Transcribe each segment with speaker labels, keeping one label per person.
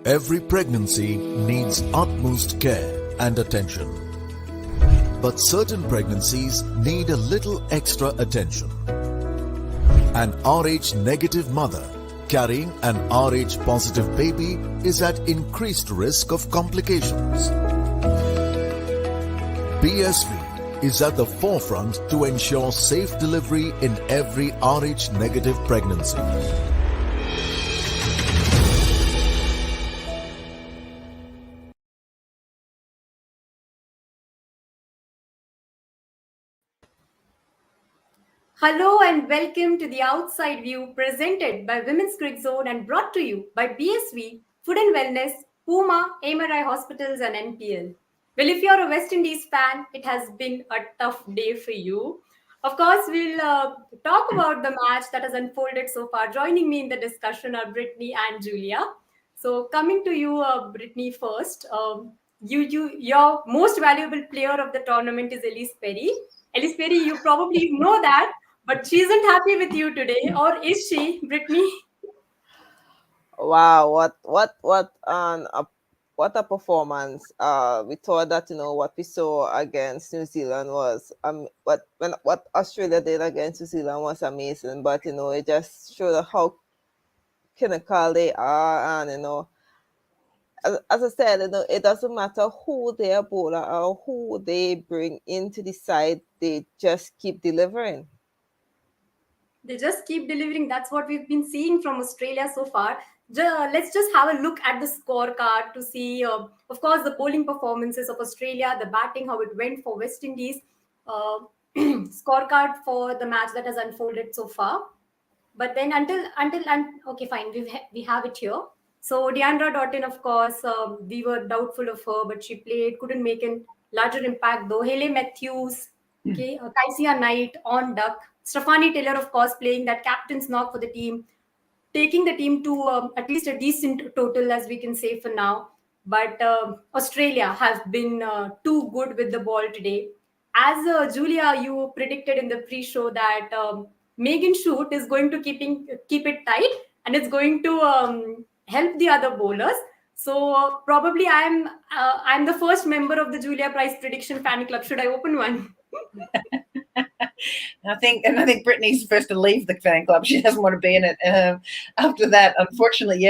Speaker 1: Every pregnancy needs utmost care and attention. But certain pregnancies need a little extra attention. An RH negative mother carrying an RH positive baby is at increased risk of complications. BSV is at the forefront to ensure safe delivery in every RH negative pregnancy.
Speaker 2: Hello and welcome to the Outside View presented by Women's Cricket Zone and brought to you by BSV, Food and Wellness, Puma, MRI Hospitals and NPL. Well, if you're a West Indies fan, it has been a tough day for you. Of course, we'll talk about the match that has unfolded so far. Joining me in the discussion are Britney and Julia. So coming to you, Britney, first. Your most valuable player of the tournament is Elise Perry. Elise Perry, you probably know that, but she isn't happy with you today, or is she, Britney?
Speaker 3: Wow, what a performance. We thought that what we saw against New Zealand was what Australia did against New Zealand was amazing, but it just showed how clinical they are, and as I said, it doesn't matter who their bowler or who they bring into the side, they just keep delivering.
Speaker 2: They just keep delivering. That's what we've been seeing from Australia so far. Let's just have a look at the scorecard to see, of course, the bowling performances of Australia, the batting, how it went for West Indies, scorecard for the match that has unfolded so far. But then okay, fine, we have it here. So Deandra Doughton, of course, we were doubtful of her, but she played, couldn't make a larger impact though. Haley Matthews, okay, Kaisia Knight on duck. Stephanie Taylor, of course, playing that captain's knock for the team, taking the team to at least a decent total, as we can say for now. But Australia has been too good with the ball today. As Julia, you predicted in the pre-show that Megan Shoot is going to keep it tight and it's going to help the other bowlers. So probably I'm the first member of the Julia Price prediction fan club. Should I open one?
Speaker 4: I think Britney's supposed to leave the fan club. She doesn't want to be in it. After that, unfortunately,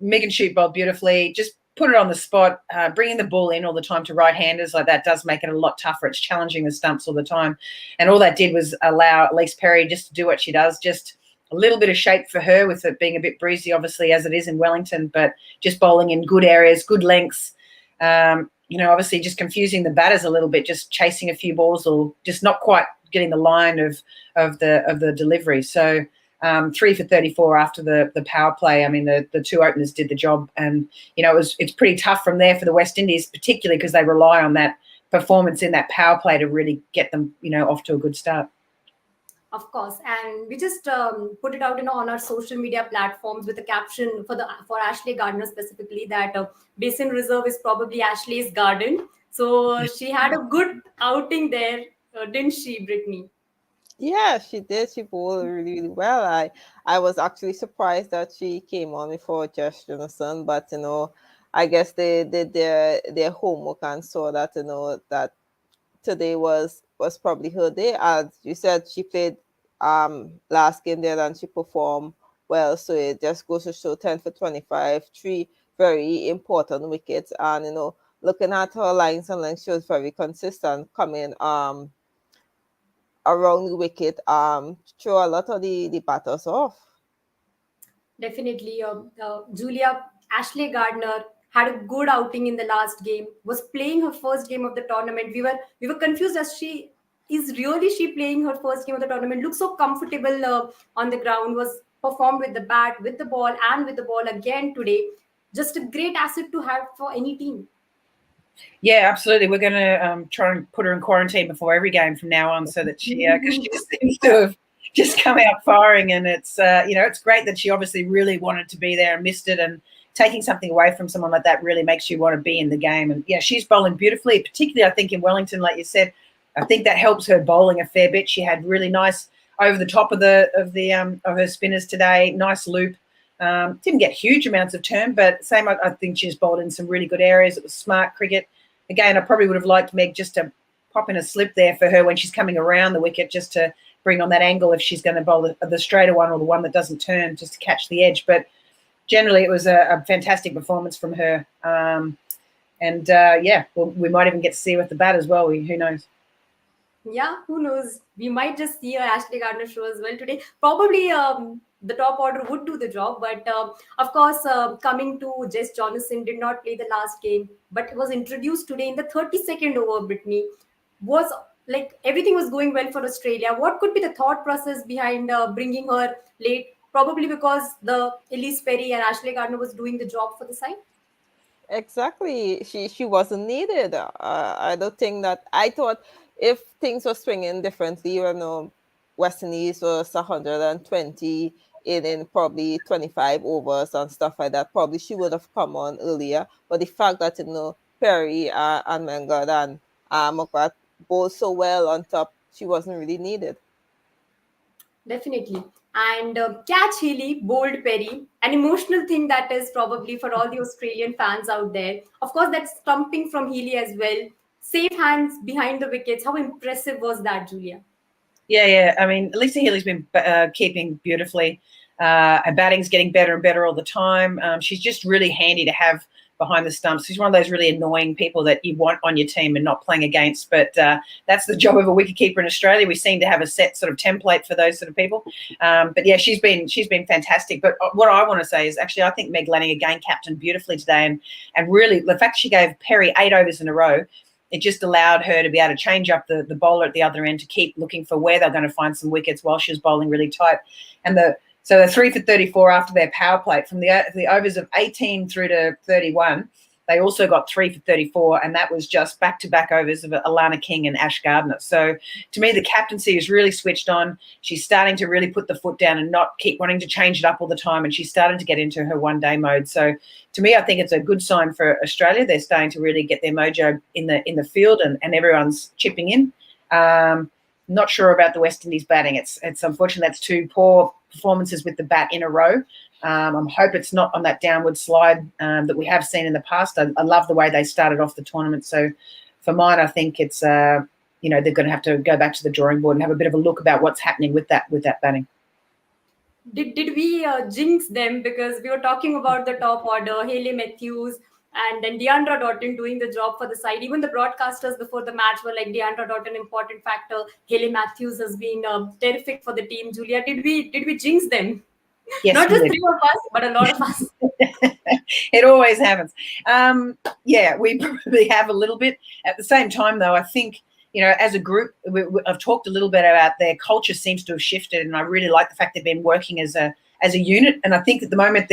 Speaker 4: Megan Shoot bowled beautifully. Just put it on the spot. Bringing the ball in all the time to right-handers like that does make it a lot tougher. It's challenging the stumps all the time. And all that did was allow Elise Perry just to do what she does, just a little bit of shape for her with it being a bit breezy, obviously, as it is in Wellington, but just bowling in good areas, good lengths. Obviously just confusing the batters a little bit, just chasing a few balls or just not quite getting the line of the delivery. So 3 for 34 after the power play. I mean, the two openers did the job, and it's pretty tough from there for the West Indies, particularly because they rely on that performance in that power play to really get them off to a good start.
Speaker 2: Of course, and we just put it out on our social media platforms with a caption for Ashley Gardner specifically that Basin Reserve is probably Ashley's garden. So she had a good outing there, didn't she, Britney?
Speaker 3: Yeah, she did. She bowled really, really well. I was actually surprised that she came on before Josh Johnson, but I guess they did their homework and saw that that today was probably her day. As you said, she played last game there and she performed well. So it just goes to show 10 for 25, 3 very important wickets. And looking at her lines and length, she was very consistent coming around the wicket, throw a lot of the batters off.
Speaker 2: Definitely. Julia, Ashley Gardner had a good outing in the last game, was playing her first game of the tournament. We were confused as she playing her first game of the tournament, looked so comfortable on the ground, was performed with the bat, with the ball, and with the ball again today. Just a great asset to have for any team.
Speaker 4: Yeah, absolutely. We're going to try and put her in quarantine before every game from now on, so that because she just seems to have just come out firing, and it's it's great that she obviously really wanted to be there and missed it, and taking something away from someone like that really makes you want to be in the game. And yeah, she's bowling beautifully, particularly I think in Wellington, like you said. I think that helps her bowling a fair bit. She had really nice over the top of her spinners today, nice loop. Didn't get huge amounts of turn, but same, I think she's bowled in some really good areas. It was smart cricket. Again, I probably would have liked Meg just to pop in a slip there for her when she's coming around the wicket, just to bring on that angle if she's going to bowl the straighter one or the one that doesn't turn, just to catch the edge. But generally, it was a fantastic performance from her. We might even get to see her with the bat as well. Who knows?
Speaker 2: Yeah, who knows? We might just see a Ashley Gardner show as well today. Probably the top order would do the job, but of course, coming to Jess Jonathan did not play the last game, but was introduced today in the 32nd over. Britney was like everything was going well for Australia. What could be the thought process behind bringing her late? Probably because the Elise Perry and Ashley Gardner was doing the job for the side.
Speaker 3: Exactly. She wasn't needed. I don't think that. I thought if things were swinging differently, West Indies was 120 in probably 25 overs and stuff like that, probably she would have come on earlier. But the fact that, Perry and Mengad and Mokrat bowled so well on top, she wasn't really needed.
Speaker 2: Definitely. And catch Healy, bold Perry, an emotional thing that is probably for all the Australian fans out there. Of course, that's stumping from Healy as well. Safe hands behind the wickets. How impressive was that, Julia?
Speaker 4: Yeah. I mean, Lisa Healy's been keeping beautifully. Her batting's getting better and better all the time. She's just really handy to have behind the stumps. She's one of those really annoying people that you want on your team and not playing against. But that's the job of a wicketkeeper in Australia. We seem to have a set sort of template for those sort of people. But yeah, she's been fantastic. But what I want to say is actually I think Meg Lanning again captained beautifully today, and really the fact she gave Perry 8 overs in a row, it just allowed her to be able to change up the bowler at the other end to keep looking for where they're going to find some wickets while she was bowling really tight. And so they're 3 for 34 after their power play. From the overs of 18 through to 31, they also got 3 for 34, and that was just back-to-back overs of Alana King and Ash Gardner. So to me, the captaincy is really switched on. She's starting to really put the foot down and not keep wanting to change it up all the time, and she's starting to get into her one-day mode. So to me, I think it's a good sign for Australia. They're starting to really get their mojo in the field, and everyone's chipping in. Not sure about the West Indies batting. It's unfortunate that's 2 poor performances with the bat in a row. I hope it's not on that downward slide that we have seen in the past. I love the way they started off the tournament. So for mine, I think it's they're going to have to go back to the drawing board and have a bit of a look about what's happening with that batting.
Speaker 2: Did we jinx them? Because we were talking about the top order, Haley Matthews, and then Deandra Doughton doing the job for the side. Even the broadcasters before the match were like, Deandra Doughton, important factor. Haley Matthews has been terrific for the team. Julia, did we jinx them?
Speaker 4: Yes,
Speaker 2: not just 3 of us, but a lot of us.
Speaker 4: It always happens. Yeah, we probably have a little bit. At the same time, though, I think, as a group, I've talked a little bit about their culture seems to have shifted, and I really like the fact they've been working as a unit. And I think at the moment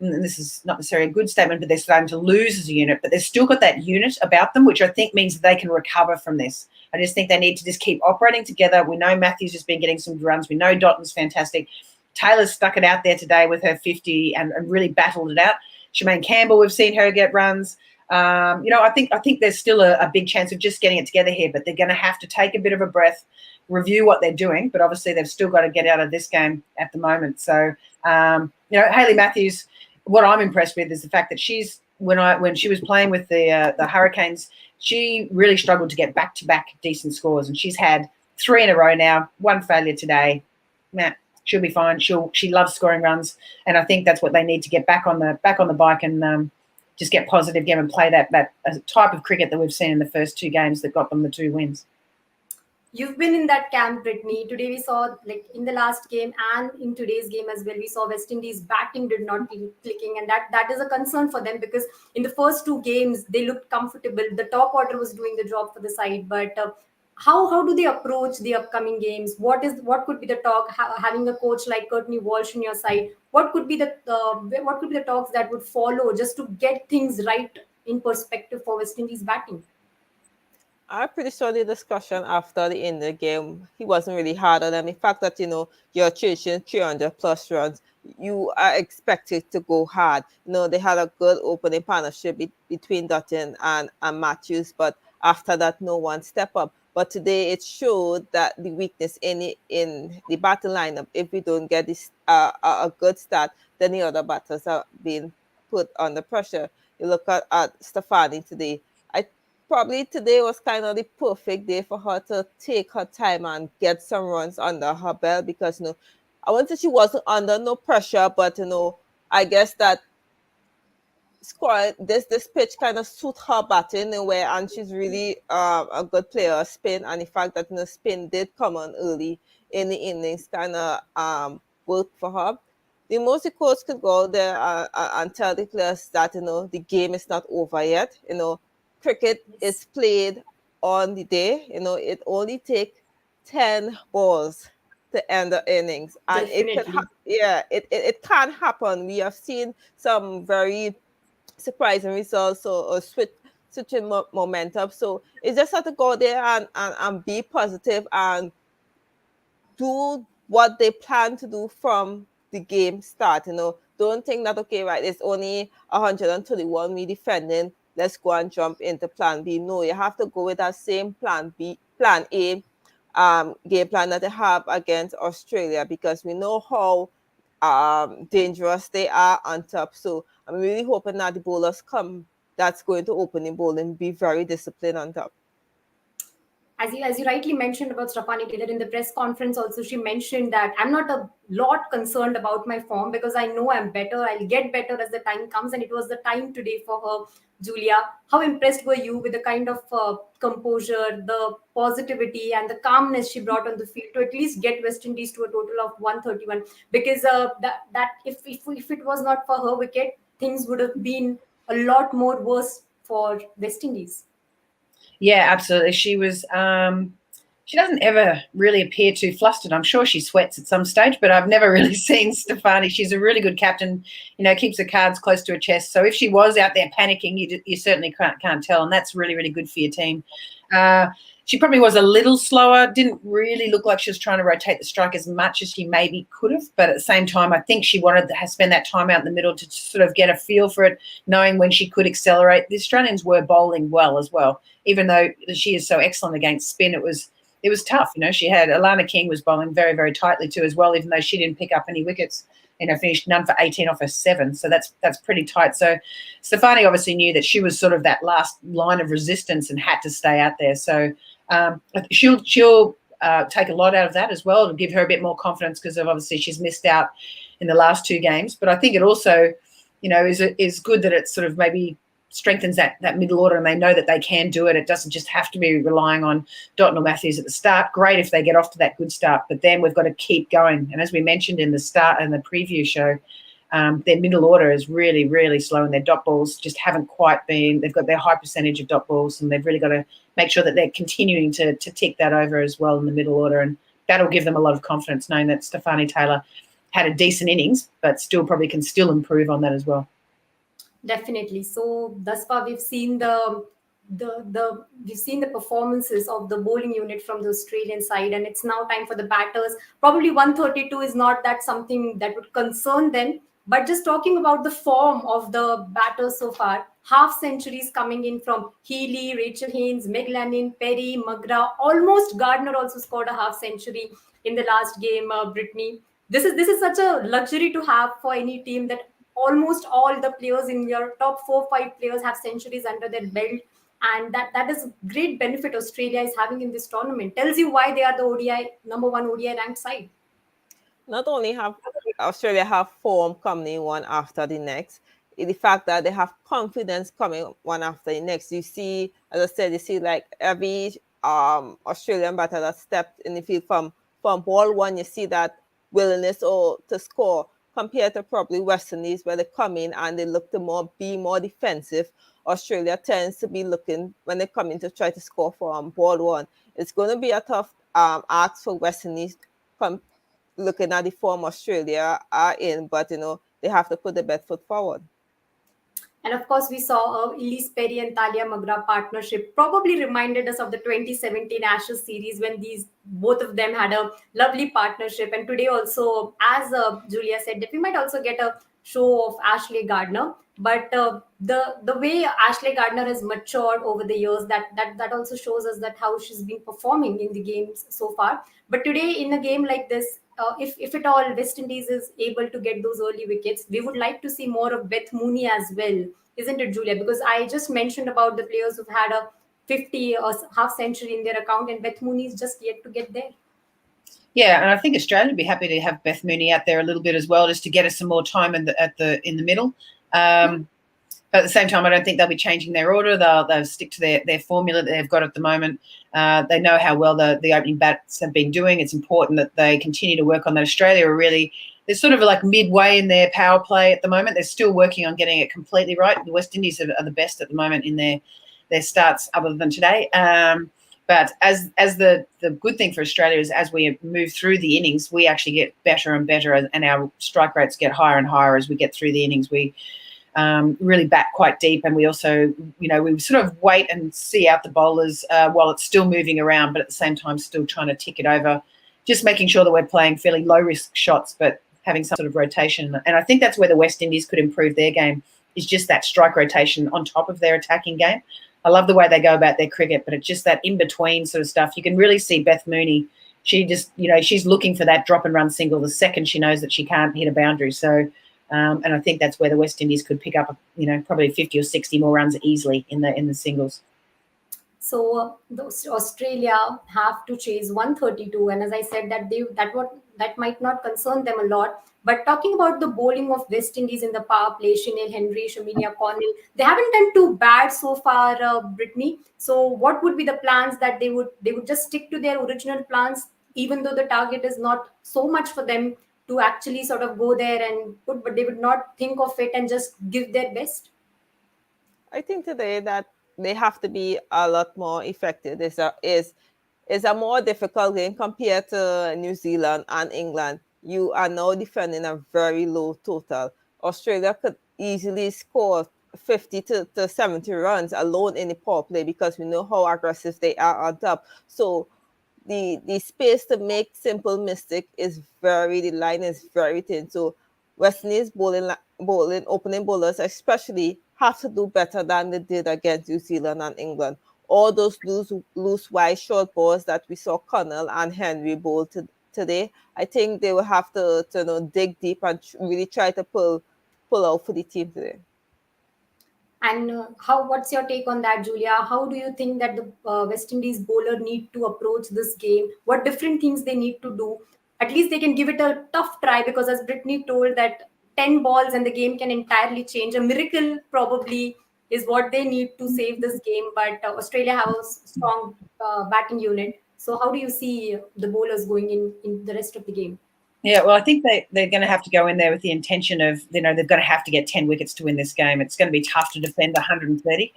Speaker 4: and this is not necessarily a good statement, but they're starting to lose as a unit, but they've still got that unit about them, which I think means that they can recover from this. I just think they need to just keep operating together. We know Matthews has been getting some runs. We know Doughton's fantastic. Taylor's stuck it out there today with her 50 and really battled it out. Shemaine Campbell, we've seen her get runs. I think there's still a big chance of just getting it together here, but they're going to have to take a bit of a breath, review what they're doing, but obviously they've still got to get out of this game at the moment. So, Haley Matthews, what I'm impressed with is the fact that when she was playing with the Hurricanes, she really struggled to get back-to-back decent scores, and she's had 3 in a row now, 1 failure today. She'll be fine. She loves scoring runs, and I think that's what they need to get back on the bike and just get positive again and play that type of cricket that we've seen in the first 2 games that got them the 2 wins.
Speaker 2: You've been in that camp, Britney. Today we saw, like in the last game and in today's game as well, we saw West Indies batting did not be clicking, and that is a concern for them because in the first 2 games they looked comfortable. The top order was doing the job for the side, but how do they approach the upcoming games? What could be the talk? Having a coach like Courtney Walsh on your side, what could be the talks that would follow just to get things right in perspective for West Indies batting?
Speaker 3: I'm pretty sure the discussion after the end of the game, he wasn't really hard on them. The fact that, you're chasing 300 plus runs, you are expected to go hard. They had a good opening partnership between Dutton and Matthews, but after that, no one stepped up. But today it showed that the weakness in the batting lineup. If we don't get this a good start, then the other batters are being put under pressure. You look at Stefani today. I probably today was kind of the perfect day for her to take her time and get some runs under her belt, because I wouldn't say she wasn't under no pressure, but I guess that score this pitch kind of suit her batting in a way, and she's really a good player, spin, and the fact that spin did come on early in the innings kind of worked for her. The most the coach could go there and tell the players that the game is not over yet. Cricket is played on the day. It only takes 10 balls to end the innings, and
Speaker 2: Definitely.
Speaker 3: it can happen. We have seen some very surprising results or switching momentum. So it's just have to go there and be positive and do what they plan to do from the game start. Don't think that, okay, right, it's only 121 we defending, let's go and jump into plan B. No, you have to go with that same plan A game plan that they have against Australia, because we know how dangerous they are on top. So I'm really hoping that the bowlers that's going to open the bowling, be very disciplined on top.
Speaker 2: As you rightly mentioned about Stephanie Taylor in the press conference, also she mentioned that I'm not a lot concerned about my form because I know I'm better. I'll get better as the time comes, and it was the time today for her. Julia, how impressed were you with the kind of composure, the positivity, and the calmness she brought on the field to at least get West Indies to a total of 131? Because that if it was not for her wicket, things would have been a lot more worse for West Indies.
Speaker 4: Yeah, absolutely. She was. She doesn't ever really appear too flustered. I'm sure she sweats at some stage, but I've never really seen Stefani. She's a really good captain. Keeps the cards close to her chest. So if she was out there panicking, you certainly can't tell, and that's really, really good for your team. She probably was a little slower. Didn't really look like she was trying to rotate the strike as much as she maybe could have. But at the same time, I think she wanted to spend that time out in the middle to sort of get a feel for it, knowing when she could accelerate. The Australians were bowling well as well, even though she is so excellent against spin. It was tough. She had Alana King was bowling very, very tightly too as well, even though she didn't pick up any wickets. Finished none for 18 off her 7. So that's pretty tight. So Stefani obviously knew that she was sort of that last line of resistance and had to stay out there. So she'll take a lot out of that as well to give her a bit more confidence, because obviously she's missed out in the last 2 games. But I think it also, is good that it sort of maybe strengthens that middle order, and they know that they can do it. It doesn't just have to be relying on Dotton or Matthews at the start. Great if they get off to that good start, but then we've got to keep going. And as we mentioned in the start and the preview show, their middle order is really, really slow, and their dot balls just haven't quite been. They've got their high percentage of dot balls, and they've really got to make sure that they're continuing to tick that over as well in the middle order, and that'll give them a lot of confidence, knowing that Stefani Taylor had a decent innings, but still probably can still improve on that as well.
Speaker 2: Definitely. So thus far we've seen the performances of the bowling unit from the Australian side, and it's now time for the batters. Probably 132 is not that something that would concern them, but just talking about the form of the batters so far, half centuries coming in from Healy, Rachel Haynes, Meg Lannon, Perry, Magra, almost Gardner also scored a half century in the last game. Britney, this is such a luxury to have for any team, that almost all the players in your top 4-5 players have centuries under their belt, and that is a great benefit Australia is having in this tournament. Tells you why they are the number 1 ODI ranked side.
Speaker 3: Not only have Australia have form coming one after the next, the fact that they have confidence coming one after the next. You see, as I said, you see like every Australian batter that stepped in the field from ball 1, you see that willingness to score, compared to probably West Indies, where they come in and they look to be more defensive. Australia tends to be looking, when they come in, to try to score from ball 1. It's going to be a tough ask for West Indies, looking at the form Australia are in, but they have to put the best foot forward.
Speaker 2: And of course, we saw Elise Perry and Talia Magra partnership probably reminded us of the 2017 Ashes series, when both of them had a lovely partnership. And today also, as Julia said, that we might also get a show of Ashley Gardner. But the way Ashley Gardner has matured over the years, that also shows us that how she's been performing in the games so far. But today, in a game like this, if at all West Indies is able to get those early wickets, we would like to see more of Beth Mooney as well, isn't it, Julia? Because I just mentioned about the players who've had a 50 or half century in their account, and Beth Mooney is just yet to get there.
Speaker 4: Yeah, and I think Australia would be happy to have Beth Mooney out there a little bit as well, just to get us some more time in the middle. But at the same time, I don't think they'll be changing their order. They'll stick to their formula that they've got at the moment. They know how well the opening bats have been doing. It's important that they continue to work on that. Australia are really, they're sort of like midway in their power play at the moment. They're still working on getting it completely right. The West Indies are the best at the moment in their starts, other than today. But as the good thing for Australia is, as we move through the innings, we actually get better and better, and our strike rates get higher and higher as we get through the innings. We really bat quite deep, and we also, we sort of wait and see out the bowlers while it's still moving around, but at the same time still trying to tick it over, just making sure that we're playing fairly low-risk shots, but having some sort of rotation. And I think that's where the West Indies could improve their game, is just that strike rotation on top of their attacking game. I love the way they go about their cricket, but it's just that in-between sort of stuff. You can really see Beth Mooney. She just, she's looking for that drop and run single the second she knows that she can't hit a boundary. So, and I think that's where the West Indies could pick up, probably 50 or 60 more runs easily in the singles.
Speaker 2: So Australia have to chase 132, and as I said, that might not concern them a lot. But talking about the bowling of West Indies in the power play, Shinil Henry, Shamilia Cornell, they haven't done too bad so far, Britney. So what would be the plans that they would just stick to their original plans, even though the target is not so much for them to actually sort of go there and put, but they would not think of it and just give their best?
Speaker 3: I think today that they have to be a lot more effective. It's a more difficult game compared to New Zealand and England. You are now defending a very low total. Australia could easily score 50 to 70 runs alone in the power play, because we know how aggressive they are on top. So the space to make simple mistake the line is very thin. So West Indies opening bowlers especially have to do better than they did against New Zealand and England. All those loose wide short balls that we saw Connell and Henry bowl today, I think they will have to dig deep and really try to pull out for the team today.
Speaker 2: And what's your take on that, Julia? How do you think that the West Indies bowler need to approach this game? What different things they need to do? At least they can give it a tough try, because as Britney told, that 10 balls and the game can entirely change. A miracle probably is what they need to save this game. But Australia have a strong batting unit. So how do you see the bowlers going in the rest of the game?
Speaker 4: Yeah, well, I think they're going to have to go in there with the intention of, they're going to have to get 10 wickets to win this game. It's going to be tough to defend 130.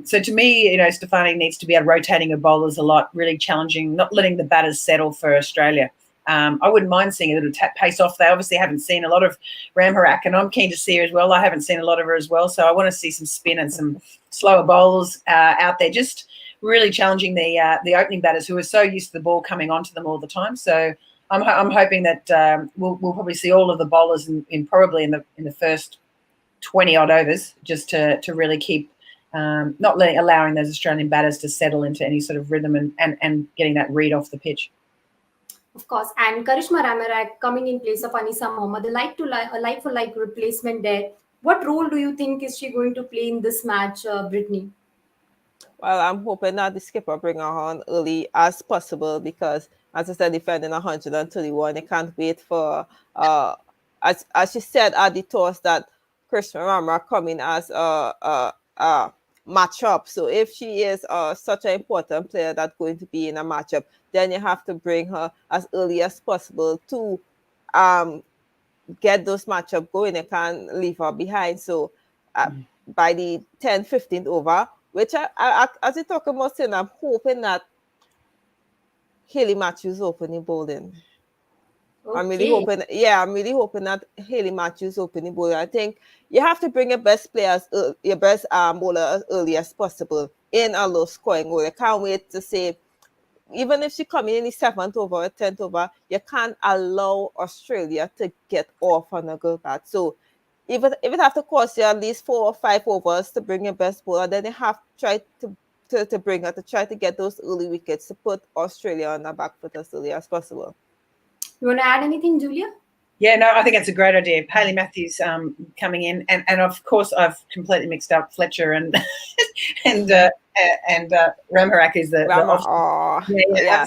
Speaker 4: So to me, Stefani needs to be rotating her bowlers a lot, really challenging, not letting the batters settle for Australia. I wouldn't mind seeing a little pace off. They obviously haven't seen a lot of Ram Harak, and I'm keen to see her as well. I haven't seen a lot of her as well. So I want to see some spin and some slower bowlers out there, just really challenging the opening batters who are so used to the ball coming onto them all the time. So I'm hoping that we'll probably see all of the bowlers in the first 20 odd overs, just to really keep not allowing those Australian batters to settle into any sort of rhythm and getting that read off the pitch.
Speaker 2: Of course, and Karishma Ramarak coming in place of Anisa Mohammed, a like for like replacement there. What role do you think is she going to play in this match, Britney?
Speaker 3: Well, I'm hoping that the skipper bring her on early as possible, because, as I said, defending 131, they can't wait for, as she said at the toss, that Krishna Ramarak coming as a matchup. So if she is such an important player that's going to be in a matchup, then you have to bring her as early as possible to get those matchup going. You can't leave her behind. So by the 10th, 15th over, which as you talk about, I'm hoping that Hayley Matthews opening bowling. Okay. I'm really hoping that Hayley Matthews opening bowling. I think you have to bring your best players, your best bowler as early as possible in a low scoring goal. I can't wait to say, even if she come in the 7th over or 10th over, you can't allow Australia to get off on a good bat. So if it have to cost you at least 4 or 5 overs to bring your best bowler, then you have to try to bring her to try to get those early wickets to put Australia on the back foot as early as possible.
Speaker 2: You want to add anything, Julia?
Speaker 4: Yeah, no, I think that's a great idea. Hayley Matthews coming in, and of course I've completely mixed up Fletcher and and Ramharak is the
Speaker 3: yeah.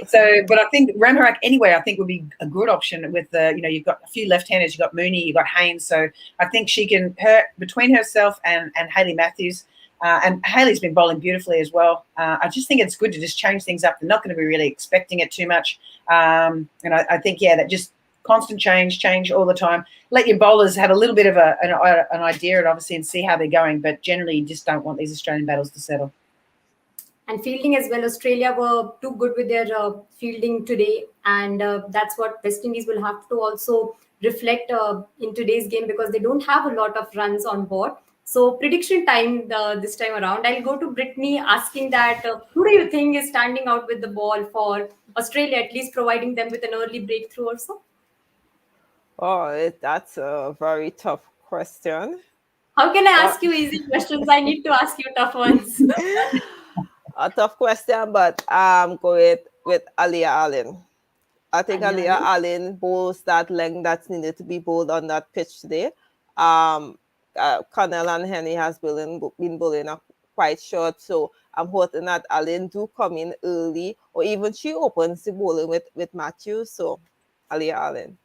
Speaker 4: So, but I think Ramharak anyway, I think would be a good option with the, you've got a few left-handers, you've got Mooney, you've got Haynes, so I think she can, between herself and Hayley Matthews, and Hayley's been bowling beautifully as well. I just think it's good to just change things up. They're not going to be really expecting it too much, and I think that just constant change all the time. Let your bowlers have a little bit of an idea and obviously and see how they're going, but generally you just don't want these Australian battles to settle.
Speaker 2: And fielding as well, Australia were too good with their fielding today, and that's what West Indies will have to also reflect in today's game, because they don't have a lot of runs on board. So prediction time this time around, I'll go to Britney asking that who do you think is standing out with the ball for Australia, at least providing them with an early breakthrough or so?
Speaker 3: Oh, that's a very tough question.
Speaker 2: How can I ask you easy questions? I need to ask you tough ones.
Speaker 3: A tough question, but I'm going with Aliyah Allen. I think Aliyah Allen bowls that length that's needed to be bowled on that pitch today. Connell and Henry has been bowling quite short, so I'm hoping that Allen do come in early, or even she opens the bowling with Matthews. So Aliyah Allen.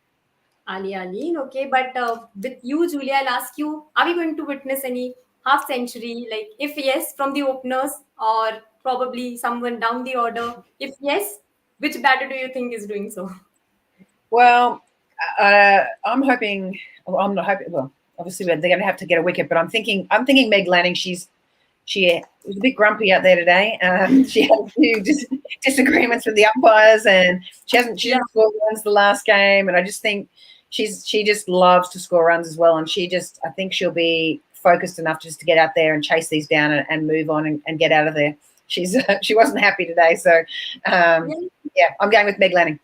Speaker 2: Ali, okay. But with you, Julia, I'll ask you, are we going to witness any half century? Like, if yes, from the openers or probably someone down the order? If yes, which batter do you think is doing so?
Speaker 4: Well, I'm hoping, well, I'm not hoping, well, obviously they're going to have to get a wicket, but I'm thinking Meg Lanning, she was a bit grumpy out there today. She had a few disagreements with the umpires, and she didn't score runs the last game, and I just think she just loves to score runs as well, and I think she'll be focused enough just to get out there and chase these down and move on and get out of there. She wasn't happy today, so I'm going with Meg Lanning.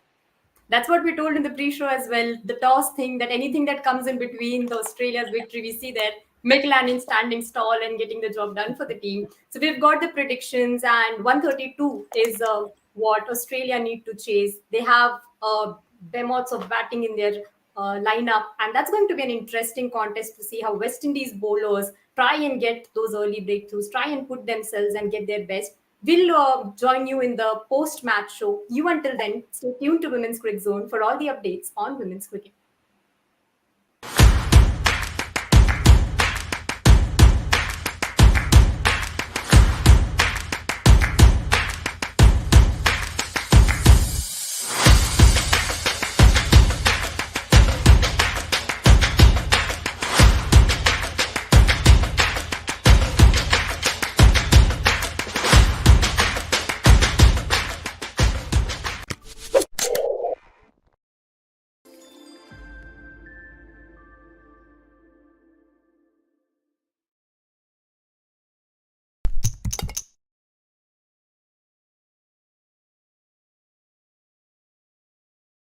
Speaker 2: That's what we told in the pre-show as well. The toss thing, that anything that comes in between the Australia's victory, we see that Meg Lanning standing tall and getting the job done for the team. So we've got the predictions, and 132 is what Australia need to chase. They have behemoths of batting in their lineup, and that's going to be an interesting contest to see how West Indies bowlers try and get those early breakthroughs, try and put themselves and get their best. We'll join you in the post-match show. You until then, stay tuned to Women's Cricket Zone for all the updates on women's cricket.